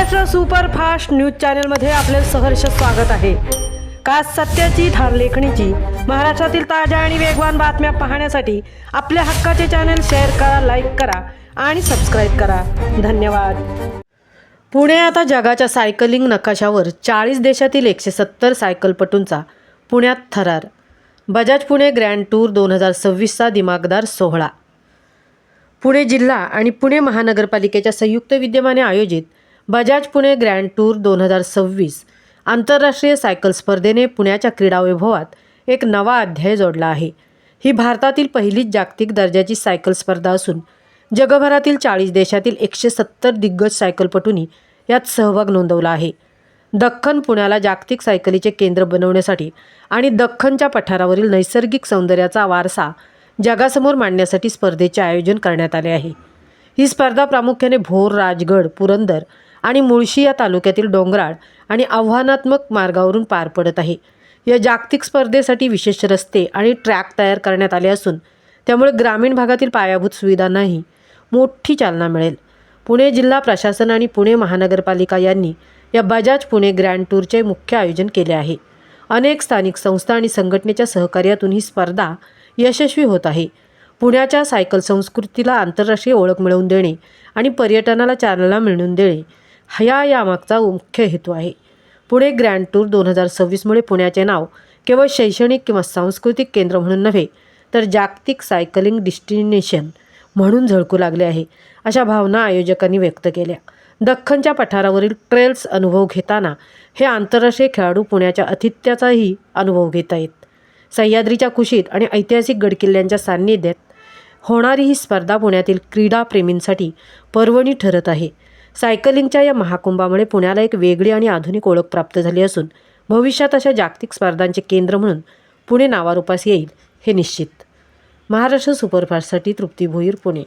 Maharashtra superfast news चॅनलमध्ये आपले सहर्ष स्वागत आहे। का सत्याची धार लेखणीची महाराष्ट्रातील ताज्या आणि वेगवान बातम्या पाहण्यासाठी आपल्या हक्काचे चॅनल शेअर करा, लाईक करा आणि सबस्क्राइब करा। धन्यवाद। पुणे आता जगाच्या सायकलिंग नकाशावर 40 देशातील 170 सायकलपटूंचा पुण्यात थरार। बजाज पुणे ग्रँड टूर 2026चा दिमागदार सोहळा। पुणे जिल्हा आणि पुणे महानगरपालिकेच्या संयुक्त विद्यमाने आयोजित बजाज पुणे ग्रँड टूर 2026 आंतरराष्ट्रीय सायकल स्पर्धेने पुण्याच्या क्रीडा वैभवात एक नवा अध्याय जोडला आहे। ही भारतातील पहिलीच जागतिक दर्जाची सायकल स्पर्धा असून जगभरातील 40 देशातील 170 दिग्गज सायकलपटूंनी यात सहभाग नोंदवला आहे। दख्खन पुण्याला जागतिक सायकलीचे केंद्र बनवण्यासाठी आणि दख्खनच्या पठारावरील नैसर्गिक सौंदर्याचा वारसा जगासमोर मांडण्यासाठी स्पर्धेचे आयोजन करण्यात आले आहे। ही स्पर्धा प्रामुख्याने भोर, राजगड, पुरंदर आणि मुळशी या तालुक्यातील डोंगराळ आणि आव्हानात्मक मार्गावरून पार पडत आहे। या जागतिक स्पर्धेसाठी विशेष रस्ते आणि ट्रॅक तयार करण्यात आले असून त्यामुळे ग्रामीण भागातील पायाभूत सुविधांनाही मोठी चालना मिळेल। पुणे जिल्हा प्रशासन आणि पुणे महानगरपालिका यांनी या बजाज पुणे ग्रँड टूरचे मुख्य आयोजन केले आहे। अनेक स्थानिक संस्था आणि संघटनेच्या सहकार्यातून ही स्पर्धा यशस्वी होत आहे। पुण्याच्या सायकल संस्कृतीला आंतरराष्ट्रीय ओळख मिळवून देणे आणि पर्यटनाला चालना मिळवून देणे हा यामागचा मुख्य हेतू आहे। पुणे ग्रँड टूर 2026मुळे पुण्याचे नाव केवळ शैक्षणिक किंवा सांस्कृतिक केंद्र म्हणून नव्हे तर जागतिक सायकलिंग डेस्टिनेशन म्हणून झळकू लागले आहे, अशा भावना आयोजकांनी व्यक्त केल्या। दख्खनच्या पठारावरील ट्रेल्स अनुभव घेताना हे आंतरराष्ट्रीय खेळाडू पुण्याच्या आतिथ्याचाही अनुभव घेत आहेत। सह्याद्रीच्या कुशीत आणि ऐतिहासिक गडकिल्ल्यांच्या सान्निध्यात होणारी ही स्पर्धा पुण्यातील क्रीडाप्रेमींसाठी पर्वणी ठरत आहे। सायकलिंगच्या या महाकुंभामुळे पुण्याला एक वेगळी आणि आधुनिक ओळख प्राप्त झाली असून भविष्यात अशा जागतिक स्पर्धांचे केंद्र म्हणून पुणे नावारूपास येईल हे निश्चित। महाराष्ट्र सुपरफास्टसाठी तृप्ती भोईर, पुणे।